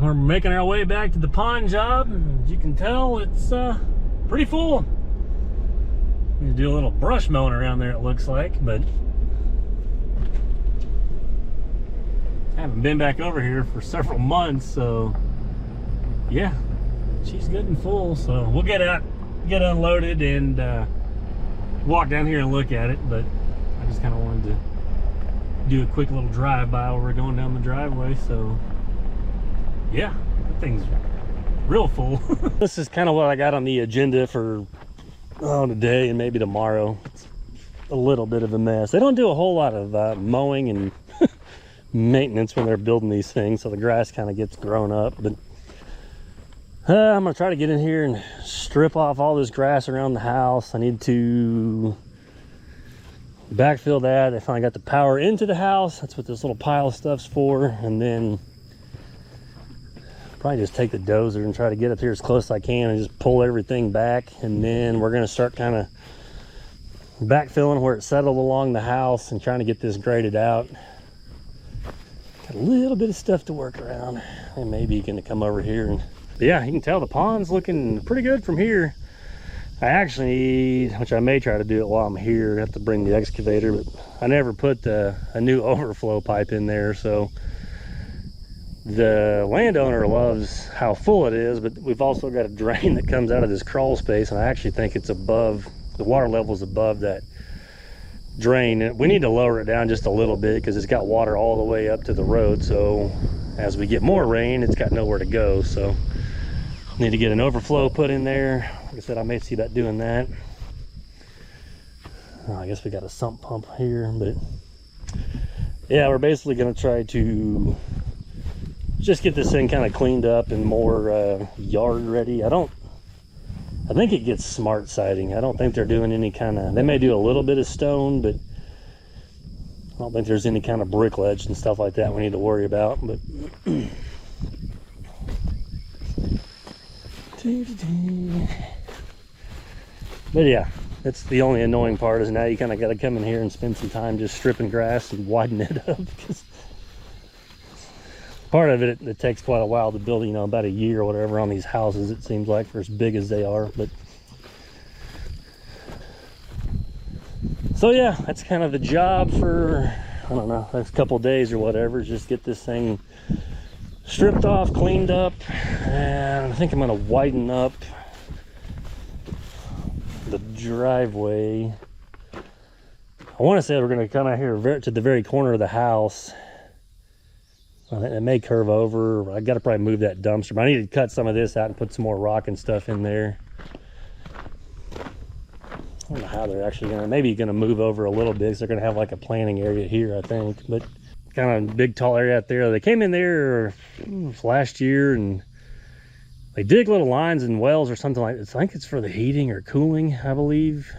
we're making our way back to the pond job. As you can tell, it's pretty full. Need to do a little brush mowing around there, it looks like, but I haven't been back over here for several months, so yeah, she's good and full. So we'll get out, get unloaded, and walk down here and look at it. But I just kind of wanted to do a quick little drive-by while we're going down the driveway. So yeah, that thing's real full. This is kind of what I got on the agenda for today and maybe tomorrow. It's a little bit of a mess. They don't do a whole lot of mowing and maintenance when they're building these things, so the grass kind of gets grown up. But I'm gonna try to get in here and strip off all this grass around the house. I need to backfill that. I finally got the power into the house. That's what this little pile of stuff's for. And then probably just take the dozer and try to get up here as close as I can and just pull everything back. And then we're gonna start kind of backfilling where it's settled along the house and trying to get this graded out. Got a little bit of stuff to work around, and maybe gonna come over here. And yeah, you can tell the pond's looking pretty good from here. I actually need, which I may try to do it while I'm here, I have to bring the excavator, but I never put a new overflow pipe in there. So the landowner loves how full it is, but we've also got a drain that comes out of this crawl space, and I actually think it's above, the water level's above that drain. We need to lower it down just a little bit because it's got water all the way up to the road. So as we get more rain, it's got nowhere to go. So need to get an overflow put in there. Like I said, I may see about doing that. I guess we got a sump pump here, but yeah, we're basically going to try to just get this thing kind of cleaned up and more yard ready. I think it gets smart siding. I don't think they're doing any kind of, they may do a little bit of stone, but I don't think there's any kind of brick ledge and stuff like that we need to worry about. But yeah, that's the only annoying part, is now you kind of got to come in here and spend some time just stripping grass and widen it up, because part of it takes quite a while to build, you know, about a year or whatever on these houses, it seems like, for as big as they are. But so yeah, that's kind of the job for, I don't know, next couple days or whatever, just get this thing stripped off, cleaned up. And I think I'm going to widen up the driveway. I want to say we're going to come out here to the very corner of the house. It may curve over. I got to probably move that dumpster, but I need to cut some of this out and put some more rock and stuff in there. I don't know how they're actually gonna, maybe gonna move over a little bit, because they're gonna have like a planting area here, I think. But kind of big tall area out there. They came in there last year and they dig little lines and wells or something like that. I think it's for the heating or cooling, I believe.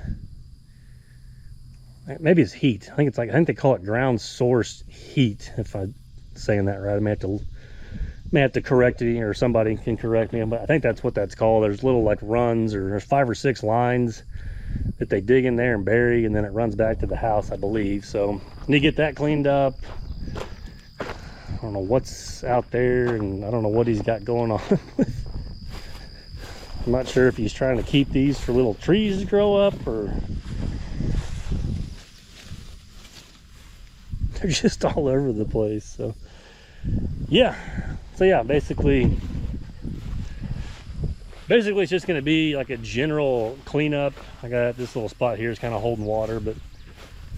Maybe it's heat. I think they call it ground source heat, if I'm saying that right. I may have to correct you, or somebody can correct me, but I think that's what that's called. There's little like runs, or there's 5 or 6 lines that they dig in there and bury, and then it runs back to the house, I believe. So I need to get that cleaned up. I don't know what's out there, and I don't know what he's got going on. I'm not sure if he's trying to keep these for little trees to grow up, or they're just all over the place. So yeah, basically it's just going to be like a general cleanup. I got this little spot here is kind of holding water, but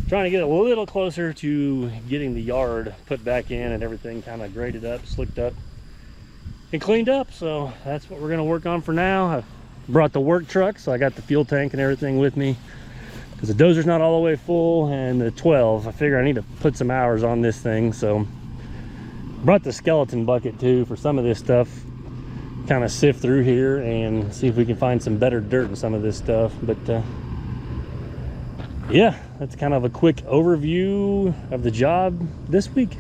trying to get a little closer to getting the yard put back in and everything kind of graded up, slicked up, and cleaned up. So that's what we're going to work on for now. I brought the work truck, so I got the fuel tank and everything with me, because the dozer's not all the way full, and the 12, I figure I need to put some hours on this thing. So brought the skeleton bucket too for some of this stuff, kind of sift through here and see if we can find some better dirt in some of this stuff. But yeah, that's kind of a quick overview of the job this week.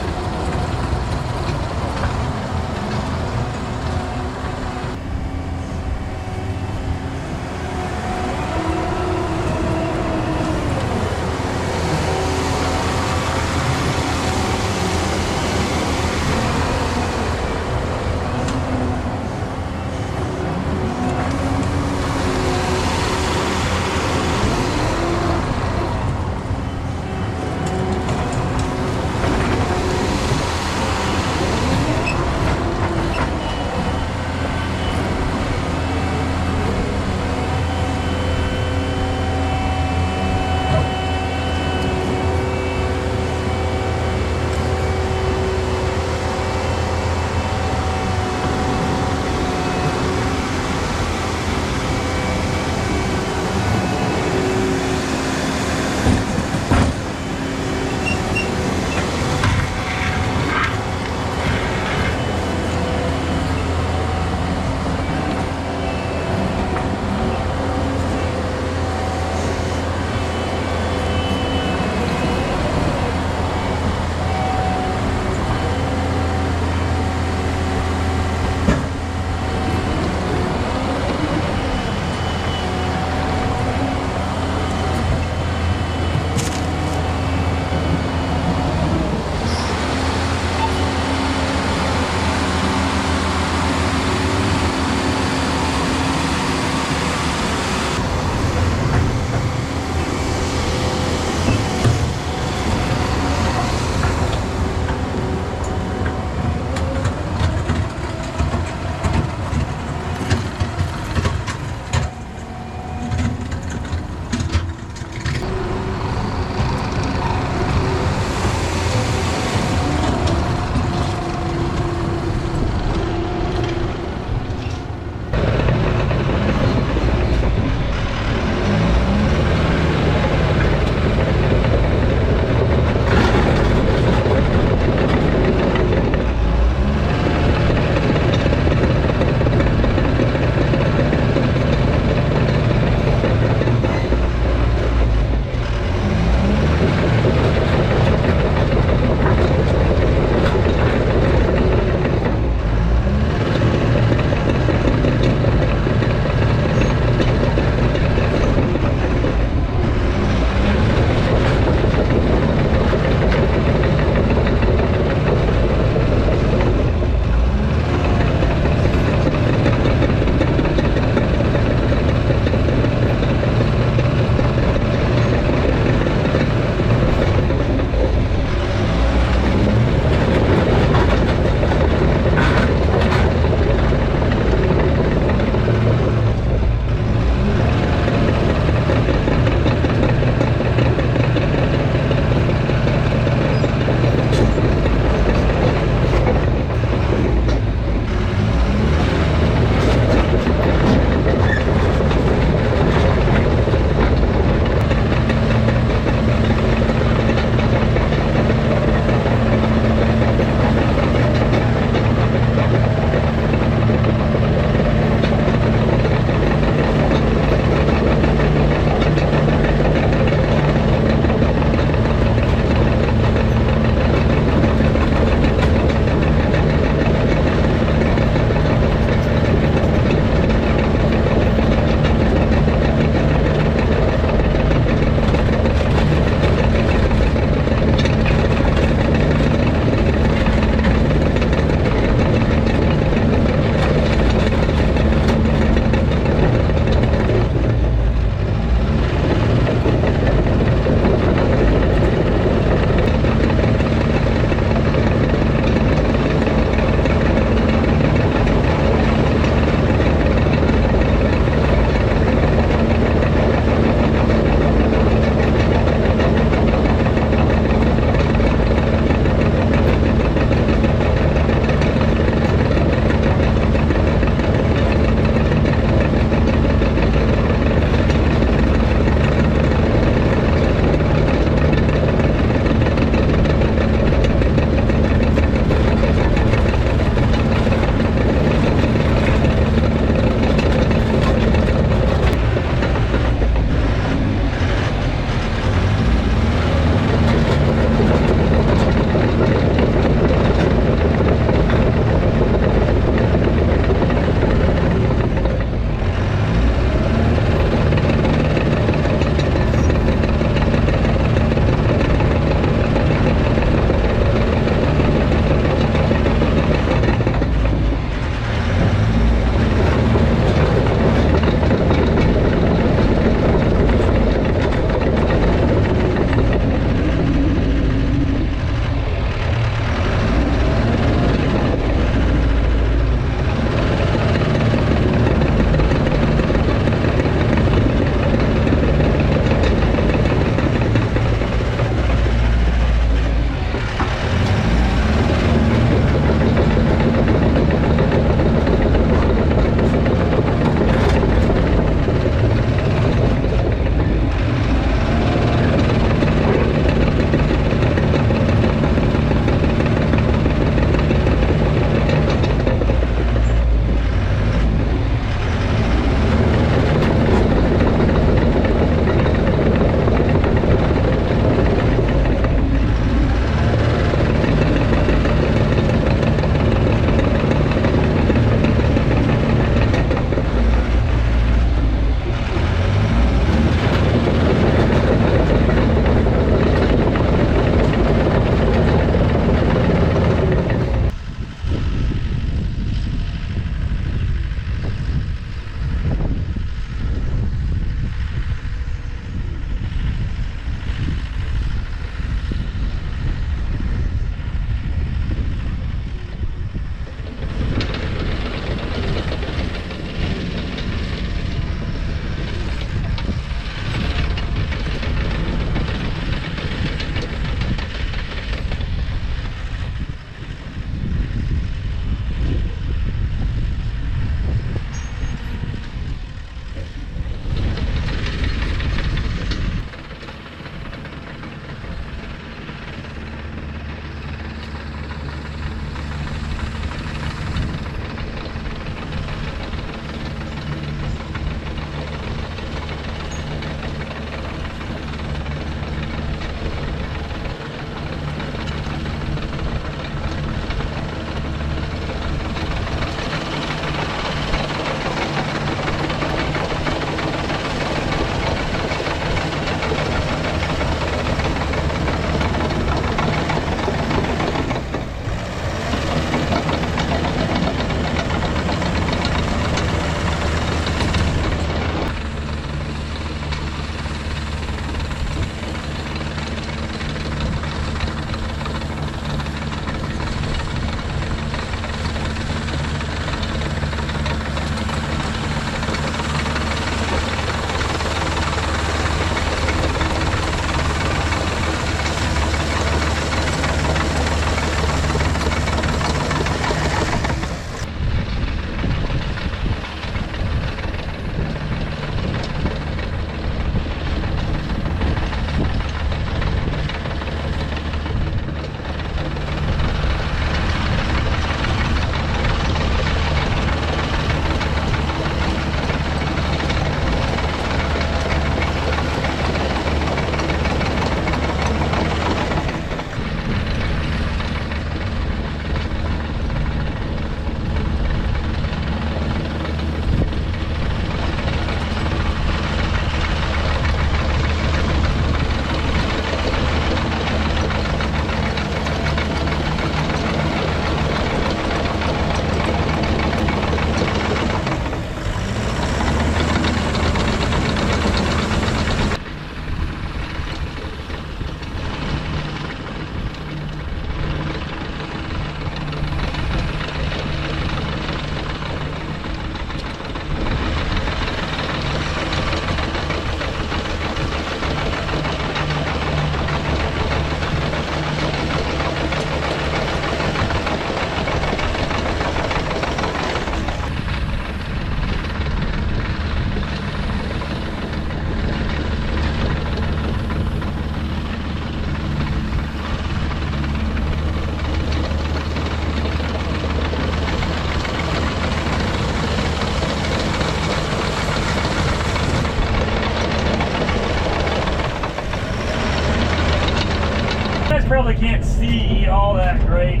probably can't see all that great.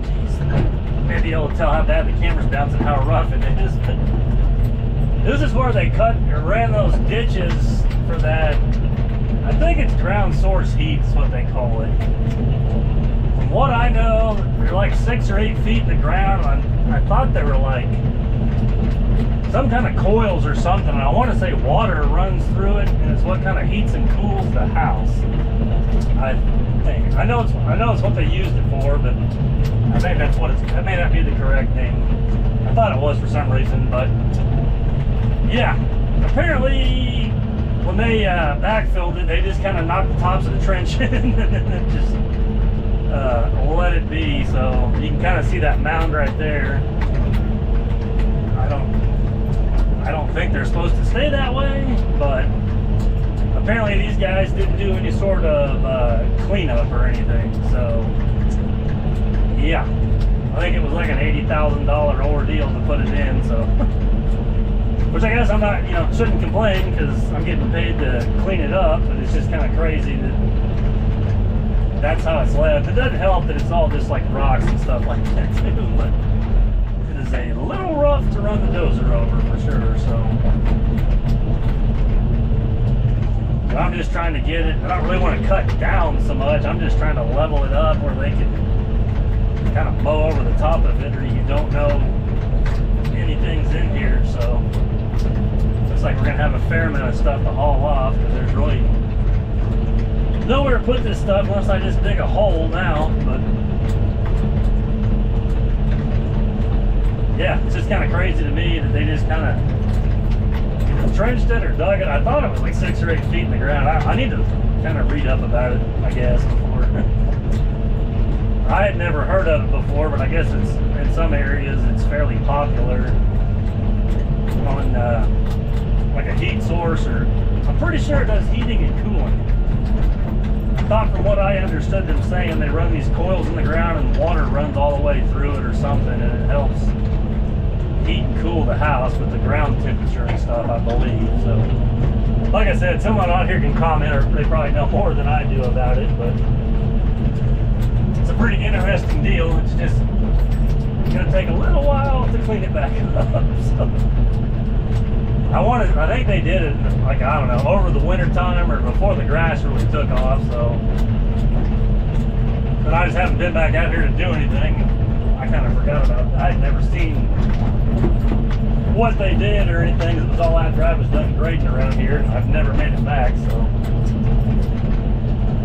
Jeez. Maybe you'll tell how bad the camera's bouncing, how rough it is. But this is where they cut or ran those ditches for that. I think it's ground source heat is what they call it. From what I know, they're like 6 or 8 feet in the ground. I thought they were like some kind of coils or something. I want to say water runs through it, and it's what kind of heats and cools the house. I think. I know it's what they used it for, but I think that's what it's. That may not be the correct name. I thought it was for some reason, but yeah. Apparently, when they backfilled it, they just kind of knocked the tops of the trench in and then just let it be. So you can kind of see that mound right there. I don't think they're supposed to stay that way, but apparently these guys didn't do any sort of cleanup or anything. So yeah, I think it was like an $80,000 ordeal to put it in. So, which I guess I'm not, shouldn't complain because I'm getting paid to clean it up. But it's just kind of crazy that that's how it's left. It doesn't help that it's all just like rocks and stuff like that too. But it is a little rough to run the dozer over for sure. So I'm just trying to get it. I don't really want to cut down so much. I'm just trying to level it up where they can kind of mow over the top of it, or you don't know anything's in here. So looks like we're gonna have a fair amount of stuff to haul off because there's really nowhere to put this stuff unless I just dig a hole now. But yeah, it's just kind of crazy to me that they just kind of trenched it or dug it. I thought it was like 6 or 8 feet in the ground. I need to kind of read up about it, I guess, before. I had never heard of it before, but I guess it's in some areas it's fairly popular on like a heat source, or I'm pretty sure it does heating and cooling. I thought from what I understood them saying, they run these coils in the ground and water runs all the way through it or something, and it helps heat and cool the house with the ground temperature and stuff, I believe. So like I said, someone out here can comment, or they probably know more than I do about it, but it's a pretty interesting deal. It's just gonna take a little while to clean it back up. So I think they did it like, I don't know, over the winter time or before the grass really took off. So, but I just haven't been back out here to do anything. I kind of forgot about that. I had never seen what they did or anything. It was all after I was done grading around here, and I've never made it back. So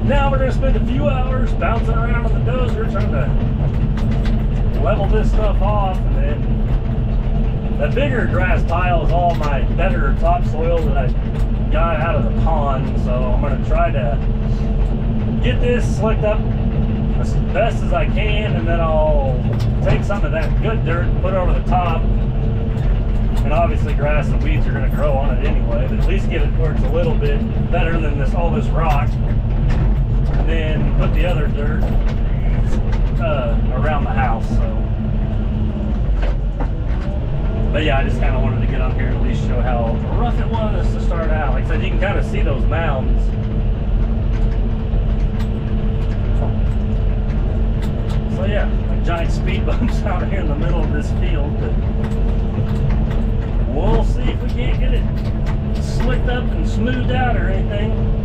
now we're going to spend a few hours bouncing around on the dozer trying to level this stuff off, and then the bigger grass pile is all my better topsoil that I got out of the pond. So I'm going to try to get this slicked up as best as I can, and then I'll take some of that good dirt and put it over the top. And obviously grass and weeds are going to grow on it anyway, but at least get it where it's a little bit better than all this rock. And then put the other dirt around the house. So, but yeah, I just kind of wanted to get on here and at least show how rough it was to start out. Like I said, you can kind of see those mounds. So yeah, like giant speed bumps out here in the middle of this field. But we'll see if we can't get it slicked up and smoothed out or anything.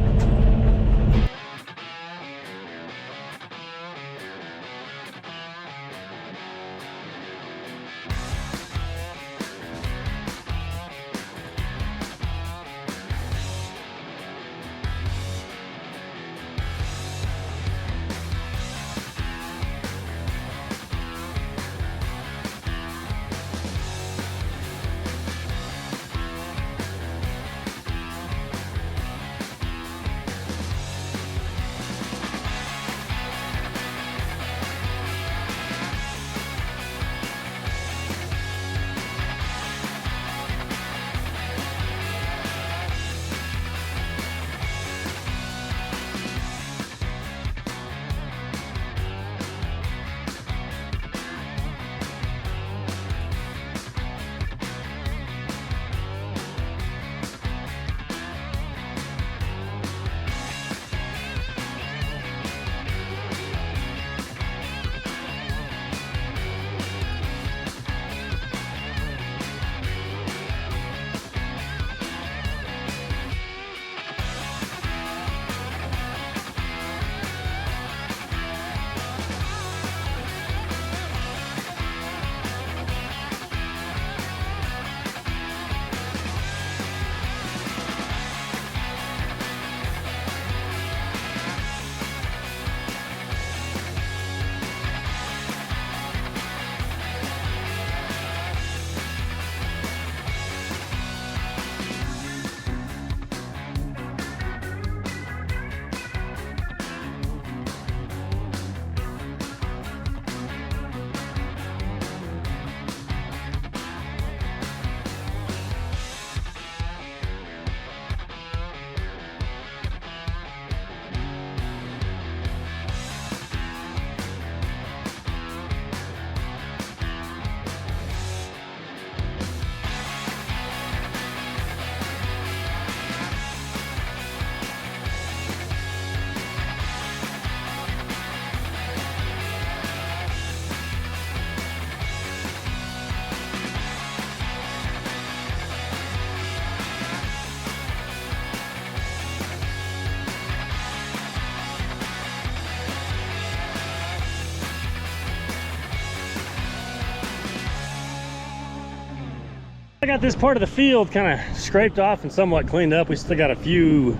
I got this part of the field kind of scraped off and somewhat cleaned up. We still got a few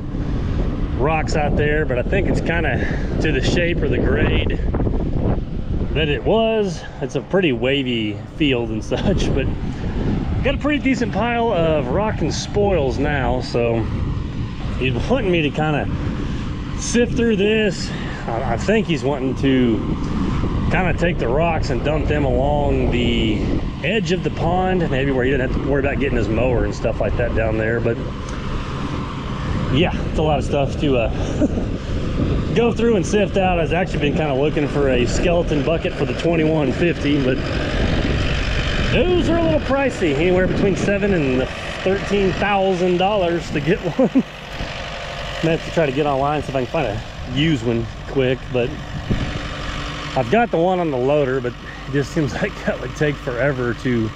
rocks out there, but I think it's kind of to the shape or the grade that it was. It's a pretty wavy field and such, but got a pretty decent pile of rock and spoils now. So he's wanting me to kind of sift through this. I think he's wanting to kind of take the rocks and dump them along the edge of the pond, maybe where he didn't have to worry about getting his mower and stuff like that down there. But yeah, it's a lot of stuff to go through and sift out. I've actually been kind of looking for a skeleton bucket for the 2150, but those are a little pricey, anywhere between $7,000 and $13,000 to get one. I have to try to get online, see if I can find a used one quick, but I've got the one on the loader, but it just seems like that would take forever to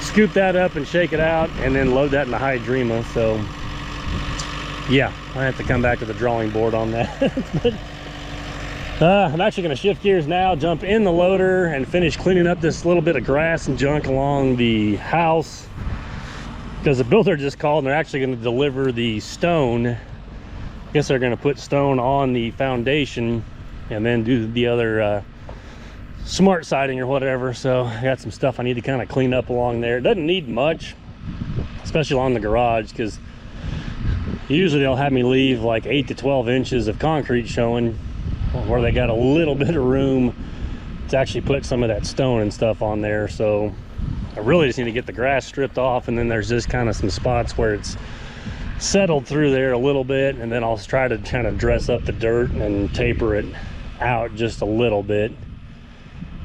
scoop that up and shake it out and then load that in the Hydrema. So yeah, I have to come back to the drawing board on that. But I'm actually going to shift gears now, jump in the loader and finish cleaning up this little bit of grass and junk along the house, because the builder just called and they're actually going to deliver the stone. I guess they're going to put stone on the foundation and then do the other smart siding or whatever. So I got some stuff I need to kind of clean up along there. It doesn't need much, especially along the garage, because usually they'll have me leave like 8 to 12 inches of concrete showing, where they got a little bit of room to actually put some of that stone and stuff on there. So I really just need to get the grass stripped off, and then there's just kind of some spots where it's settled through there a little bit, and then I'll try to kind of dress up the dirt and taper it out just a little bit,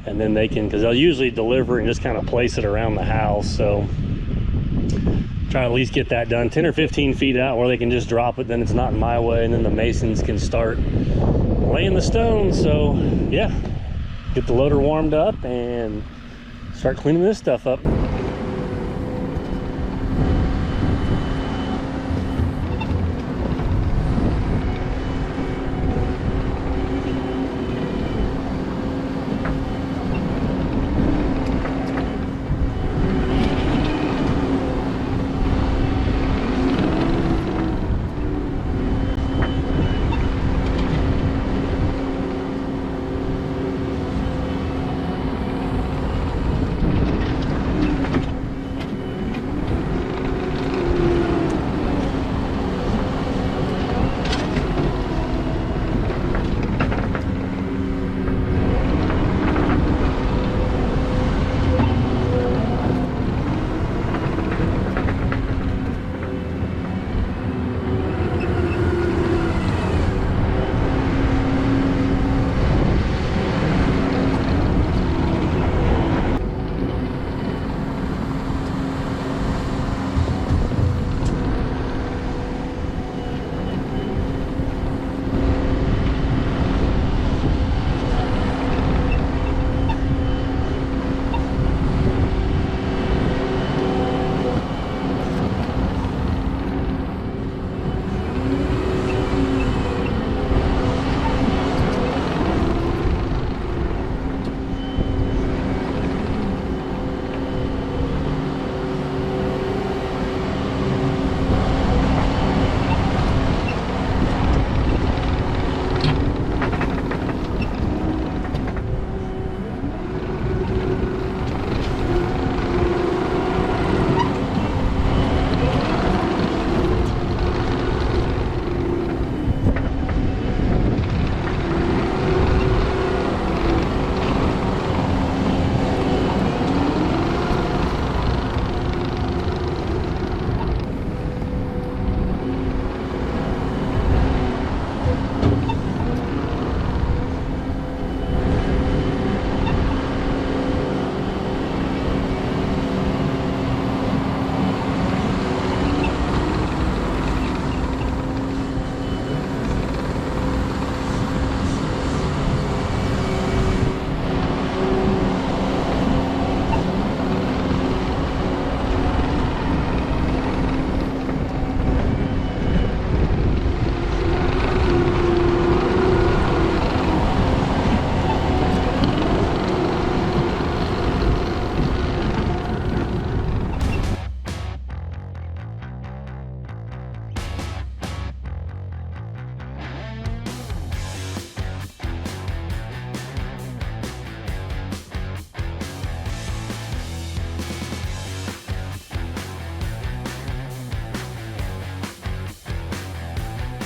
and then they can, because they'll usually deliver and just kind of place it around the house. So try to at least get that done 10 or 15 feet out where they can just drop it, then it's not in my way, and then the masons can start laying the stone. So yeah, get the loader warmed up and start cleaning this stuff up.